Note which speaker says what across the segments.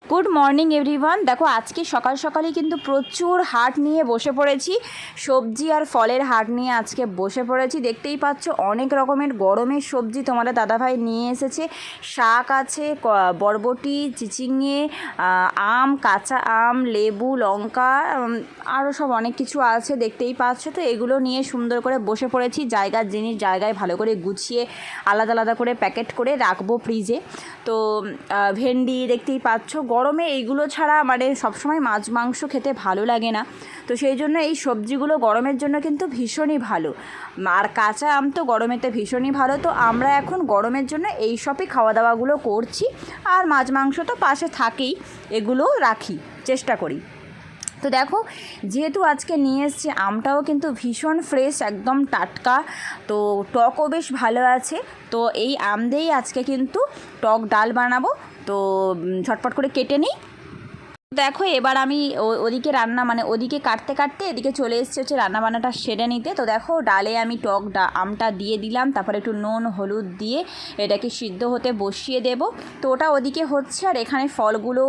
Speaker 1: Good morning everyone. দেখো আজকে সকাল সকালই কিন্তু প্রচুর হাট নিয়ে বসে পড়েছি, সবজি আর ফলের হাট নিয়ে আজকে বসে পড়েছি। দেখতেই পাচ্ছ অনেক রকমের গরমের সবজি তোমাদের দাদাভাই নিয়ে এসেছে। শাক আছে, বরবটি, চিচিঙে, আম, কাঁচা আম, লেবু, লঙ্কা, আরও সব অনেক কিছু আছে দেখতেই পাচ্ছ। তো এগুলো নিয়ে সুন্দর করে বসে পড়েছি। জায়গার জিনিস জায়গায় ভালো করে গুছিয়ে আলাদা আলাদা করে প্যাকেট করে রাখবো ফ্রিজে। তো ভেন্ডি দেখতেই পাচ্ছ, গরমে এইগুলো ছাড়া মানে সবসময় মাছ মাংস খেতে ভালো লাগে না। তো সেই জন্য এই সবজিগুলো গরমের জন্য কিন্তু ভীষণই ভালো। আর কাঁচা আম তো গরমেতে ভীষণই ভালো। তো আমরা এখন গরমের জন্য এই সবই খাওয়া দাওয়াগুলো করছি। আর মাছ মাংস তো পাশে থাকেই, এগুলোও রাখি, চেষ্টা করি। তো দেখো, যেহেতু আজকে নিয়ে এসেছি, আমটাও কিন্তু ভীষণ ফ্রেশ, একদম টাটকা। তো টকও বেশ ভালো আছে। তো এই আম দিয়েই আজকে কিন্তু টক ডাল বানাবো। তো ঝটপট করে কেটে নিই। দেখো এবার আমি ওদিকে ওদিকে কাটতে কাটতে এদিকে চলে এসেছে হচ্ছে রান্নাবান্নাটা সেরে নিতে। তো দেখো ডালে আমি আমটা দিয়ে দিলাম, তারপরে একটু নুন হলুদ দিয়ে এটাকে সিদ্ধ হতে বসিয়ে দেব। তো ওটা ওদিকে হচ্ছে, আর এখানে ফলগুলো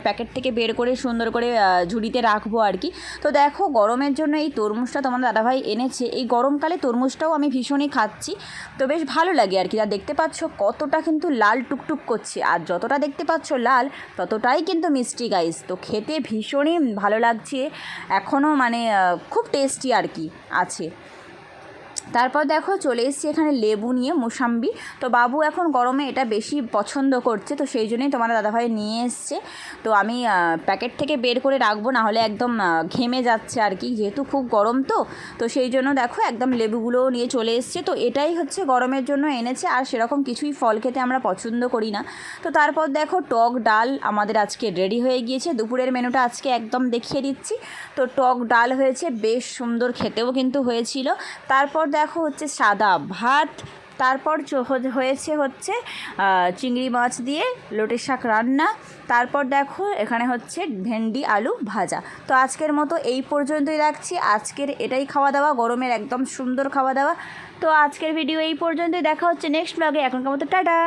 Speaker 1: প্যাকেট থেকে বের করে সুন্দর করে ঝুড়িতে রাখবো আর কি। তো দেখো গরমের জন্য এই তরমুজটা তোমার দাদাভাই এনেছে। এই গরমকালে তরমুজটাও আমি ভীষণই খাচ্ছি, তো বেশ ভালো লাগে আর কি। আর দেখতে পাচ্ছ কতটা কিন্তু লাল টুকটুক করছে, আর যতটা দেখতে পাচ্ছ লাল ততটাই কিন্তু মিষ্টি গাইস। তো খেতে ভীষণই ভালো লাগছে, এখনও খুব টেস্টি আর কি আছে। তারপর দেখো চলে এসেছি এখানে লেবু নিয়ে, মোসাম্বি। তো বাবু এখন গরমে এটা বেশি পছন্দ করছে, তো সেই জন্যই তোমার দাদাভাই নিয়ে এসছে। তো আমি প্যাকেট থেকে বের করে রাখবো, নাহলে একদম ঘেমে যাচ্ছে আর কি, যেহেতু খুব গরম। তো সেই জন্য দেখো একদম লেবুগুলোও নিয়ে চলে এসছে। তো এটাই হচ্ছে গরমের জন্য এনেছে, আর সেরকম কিছুই ফল খেতে আমরা পছন্দ করি না। তো তারপর দেখো টক ডাল আমাদের আজকে রেডি হয়ে গিয়েছে। দুপুরের মেনুটা আজকে একদম দেখিয়ে দিচ্ছি। তো টক ডাল হয়েছে, বেশ সুন্দর খেতেও কিন্তু হয়েছিল। তারপর দেখো হচ্ছে সাদা ভাত। তারপর হচ্ছে চিংড়ি মাছ দিয়ে লোটে শাক রান্না। তারপর দেখো এখানে হচ্ছে ভেন্ডি আলু ভাজা। তো আজকের মতো এই পর্যন্তই রাখছি। আজকের এটাই খাওয়া দাওয়া, গরমের একদম সুন্দর খাওয়া দাওয়া। তো আজকের ভিডিও এই পর্যন্তই, দেখা হচ্ছে নেক্সট ব্লগে। এখনকার মতো টাটা।